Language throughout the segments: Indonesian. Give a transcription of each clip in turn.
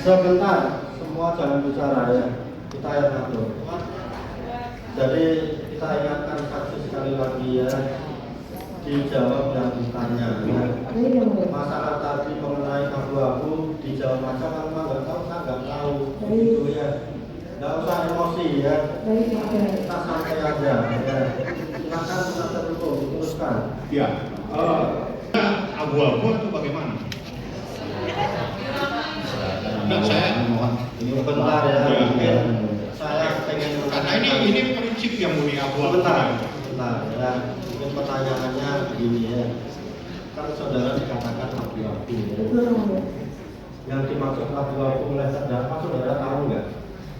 Sebentar, semua jangan bicara ya. Kita yang ngatur. Jadi kita ingatkan saksi sekali lagi ya. Dijawab yang ditanya ya. Masalah tadi mengenai abu-abu dijawab aja, kalau nggak tahu saya nggak tahu. Gitu ya. Nggak usah emosi ya. Kita santai aja ya. Silakan penasihat hukum diteruskan. Ya. Abu-abu itu bagaimana? Nah, saya mohon ini bentar ya. Mungkin saya pengen karena ini prinsip yang muni abu-abu. Bentar ya. Mungkin pertanyaannya begini ya. Kan saudara dikatakan abu-abu ya. Yang dimaksud abu-abu oleh terdakwa saudara tahu nggak?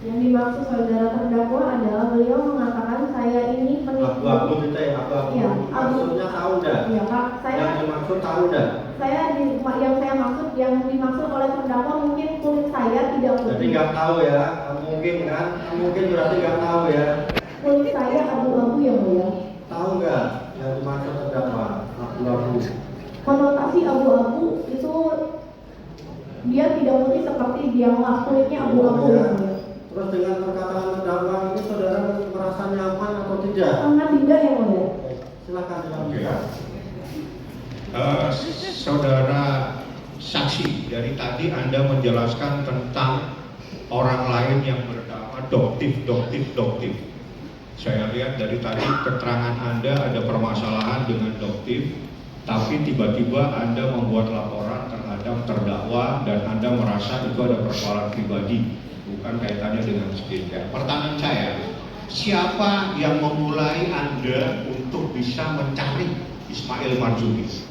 Yang dimaksud saudara terdakwa adalah beliau mengatakan saya ini penipu. Abu-abu itu abu-abu. Ya, maksudnya tahu nggak? Iya Pak, Yang dimaksud tahu nggak? Yang dimaksud oleh terdakwa mungkin kulit saya tidak putih. Jadi nggak tahu ya? Mungkin kan? Mungkin berarti nggak tahu ya? Kulit saya abu-abu ya mulia. Tahu nggak yang dimaksud terdakwa abu-abu? Konotasi abu-abu itu dia tidak putih seperti bianglah, kulitnya abu-abu ya mulia. Terus dengan perkataan terdakwa ini saudara merasa nyaman atau tidak? Sangat tidak ya mulia. Silakan dilanjutkan. Saudara saksi, dari tadi Anda menjelaskan tentang orang lain yang bernama doktif. Saya lihat dari tadi keterangan Anda ada permasalahan dengan doktif, tapi tiba-tiba Anda membuat laporan terhadap terdakwa dan Anda merasa itu ada persoalan pribadi, bukan kaitannya dengan skincare. Pertanyaan saya, siapa yang memulai Anda untuk bisa mencari Ismail Marzuki?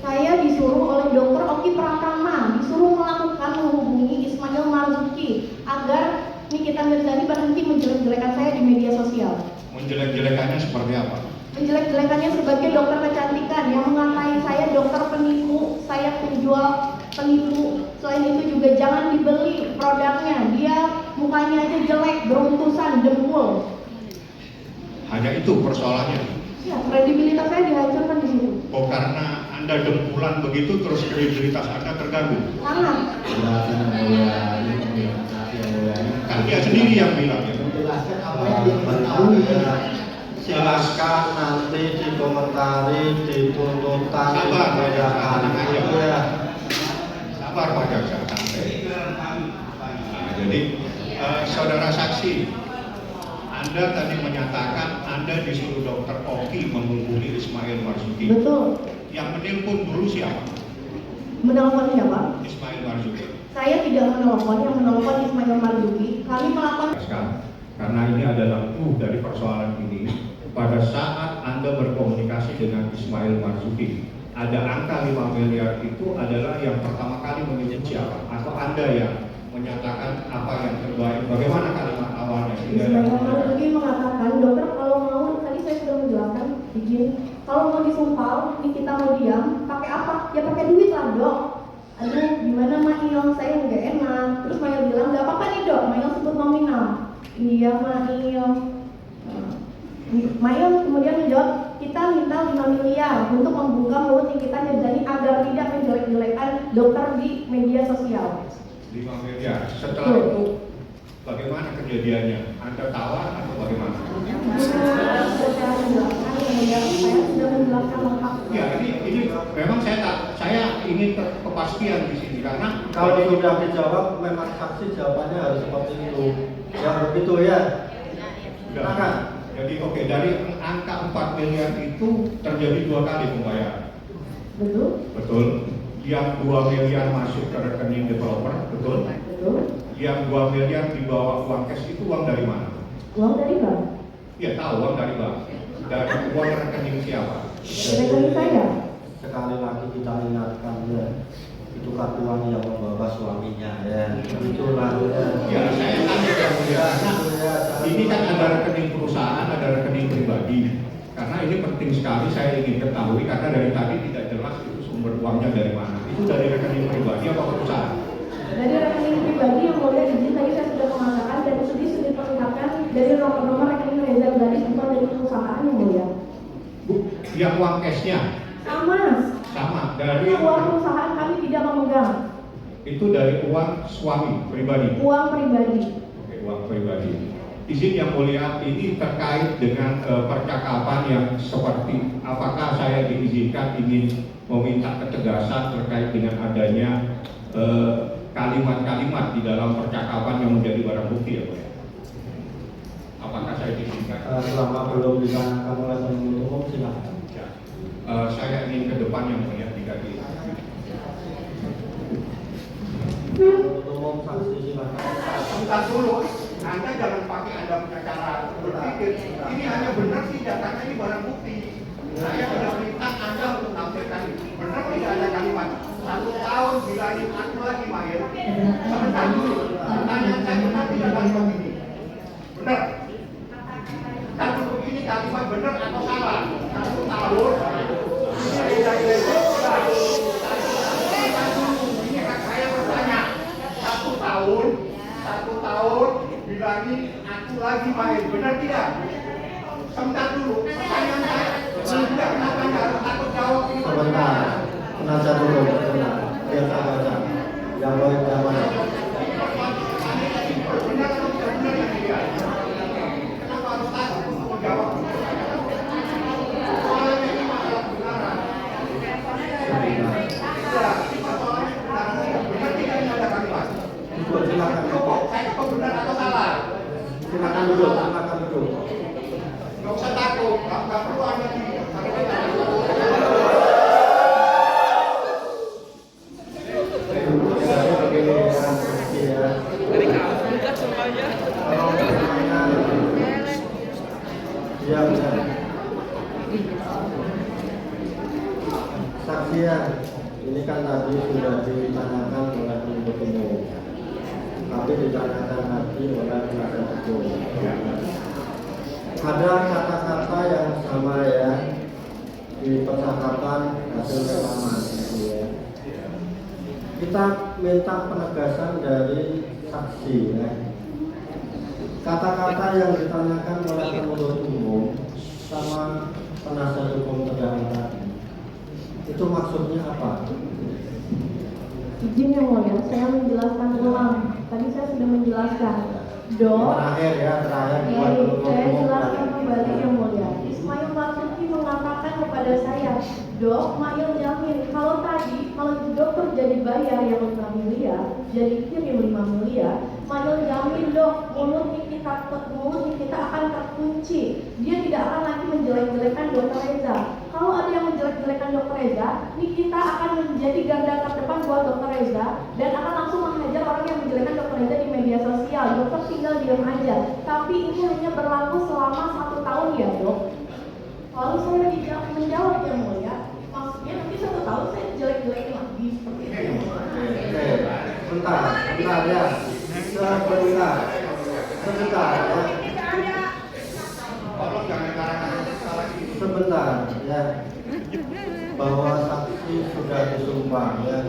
Saya disuruh oleh Dr. Oki Pratama, disuruh melakukan menghubungi Ismail Marzuki agar Nikita Mirzani berhenti menjelek-jelekan saya di media sosial. Menjelek-jelekannya seperti apa? Menjelek-jelekannya sebagai dokter kecantikan yang mengatai saya dokter penipu, saya penjual penipu. Selain itu juga jangan dibeli produknya, dia mukanya aja jelek, beruntusan, dempul. Hanya itu persoalannya. Ya, kredibilitas saya dihancurkan di situ. Oh, karena Anda dempulan begitu terus kredibilitas Anda terganggu? Sangat. Kan dia sendiri yang bilang ya. Menjelaskan apa yang dia tahu ya. Silakan nanti dikomentari di tuntutan. Sabar, tenang aja ya. Sabar Pak Jaksa, santai. Nah, jadi saudara saksi, Anda tadi menyatakan Anda disuruh Dokter Oki menghubungi Ismail Marzuki. Betul. Yang menelpon dulu siapa? Menelpon siapa? Ismail Marzuki. Saya tidak menelpon, yang menelpon Ismail Marzuki. Kami melakukan. Karena ini adalah dari persoalan ini. Pada saat Anda berkomunikasi dengan Ismail Marzuki, ada angka 5 miliar itu adalah yang pertama kali menyebut siapa? Atau Anda yang menyatakan apa yang terbaik? Bagaimana kalimat awalnya? Ismail Marzuki mengatakan, dokter kalau mau, tadi saya sudah menjelaskan, izin, kalau mau disumpal, ini kita mau diam, pakai apa? Ya pakai duit lah dok. Aduh, gimana Mail? Saya nggak enak. Terus Mail bilang, nggak apa-apa nih dok. Mail sebut nominal. Iya Mail. Mail kemudian menjawab, kita minta 5 miliar untuk membuka mulut Nikita Mirzani agar tidak menjelek-jelekan dokter di media sosial. 5 miliar. Setelah itu bagaimana kejadiannya? Anda tawar atau bagaimana? Secara menjelaskan, saya sudah menjelaskan lengkap. Ya, ini memang saya ingin kepastian di sini karena Kalau sudah dijawab, memang saksi jawabannya harus seperti itu. Ya begitu ya. Silakan. Jadi oke, dari angka 4 miliar itu terjadi 2 kali pembayaran. Betul. Betul. Yang 2 miliar masuk ke rekening developer, betul. Betul. Yang 2 miliar dibawa uang cash itu uang dari mana? Uang dari bank. Iya tahu, uang dari bank. Dari uang rekening siapa? Rekening saya. Sekali lagi kita ingatkan ya, itu kan uang yang membawa suaminya ya. Itulah Ya, saya tanya yang mulia. Ini kan ada rekening perusahaan, ada rekening pribadi. Karena ini penting sekali saya ingin ketahui karena dari tadi tidak jelas itu sumber uangnya dari mana. Itu dari rekening pribadi atau perusahaan? Dari rekening pribadi yang mulia izin tadi saya sudah mengatakan dan sudah diperlihatkan dari nomor rekening Reza Gadis bukan dari perusahaan yang mulia. Bu, yang uang cashnya? Sama. Sama. Dari Uang perusahaan kami tidak memegang. Itu dari uang suami pribadi. Uang pribadi. Oke, uang pribadi. Izin yang mulia, ini terkait dengan percakapan yang seperti apakah saya diizinkan ingin meminta ketegasan terkait dengan adanya kalimat-kalimat di dalam percakapan yang menjadi barang bukti ya Pak ya? Apakah saya diizinkan? Selama belum ditanyakan oleh penuntut umum silakan. Ya. Saya ingin ke depan yang mulia jika di Penuntut umum saksi silakan. Sebentar dulu, Anda jangan pakai Anda punya cara berpikir. Ini hanya benar tidak, karena ini barang bukti. Saya sudah minta Anda untuk menampilkan benar tidak ada kalimat 1 tahun bilangin aku lagi Mahir. Sebentar dulu, pertanyaan saya benar tidak kalimat ini? Benar. Dan untuk ini kalimat benar atau salah? 1 tahun. Ini beda ini hak saya bertanya. 1 tahun bilangin aku lagi main, benar tidak? Sebentar dulu, pertanyaan saya. Sudah kenapa Anda harus takut jawab ini? Sebentar, penasihat dulu, sebentar. Biar saya baca. Yang baik yang mana? Benar atau tidak benar yang dia? Kenapa harus takut untuk menjawab? Soalnya ini masalah kebenaran. Ya, ini masalahnya kebenaran. Benar tidak ini ada kalimat? Duduk, silakan. Cukup, saya cukup benar atau salah? Silakan duduk, silakan duduk. Gak usah takut, gak perlu Anda di Jadi begini ya, kalau pertanyaan dia benar. Saksi ya, ini kan tadi sudah ditanyakan oleh penuntut umum, tapi ditanyakan lagi oleh penasihat hukum. Ada kata-kata yang sama ya di percakapan hasil rekaman gitu ya. Kita minta penegasan dari saksi ya. Kata-kata yang ditanyakan oleh penuntut umum sama penasihat hukum terdahulu tadi, itu maksudnya apa? Izin yang mulia, saya menjelaskan ulang. Tadi saya sudah menjelaskan. Dok, Terakhir ya, terakhir buat ya, penuntut saya umum jelaskan tadi. kembali yang mulia. Ismail Marzuki mengatakan kepada saya, Dok, Mail jamin kalau dokter jadi bayar yang 5 miliar, jadi kirim 5 miliar, Mail jamin dok, mulut kita akan terkunci. Dia tidak akan lagi menjelek-jelekan Dokter Reza. Kalau ada yang menjelek-jelekan Dokter Reza, ini kita akan menjadi garda terdepan buat Dokter Reza dan akan langsung menghajar orang yang menjelekkan Dokter Reza di media sosial. Dokter tinggal diam aja. Tapi ini hanya berlaku selama 1 tahun ya dok. Lalu saya menjawab yang mulia, maksudnya nanti 1 tahun saya jelek-jelekin lagi seperti itu. Oke, sebentar ya, sebentar ya. Tolong jangan karang-karang salah ini. Sebentar ya, bahwa saksi sudah disumpah ya.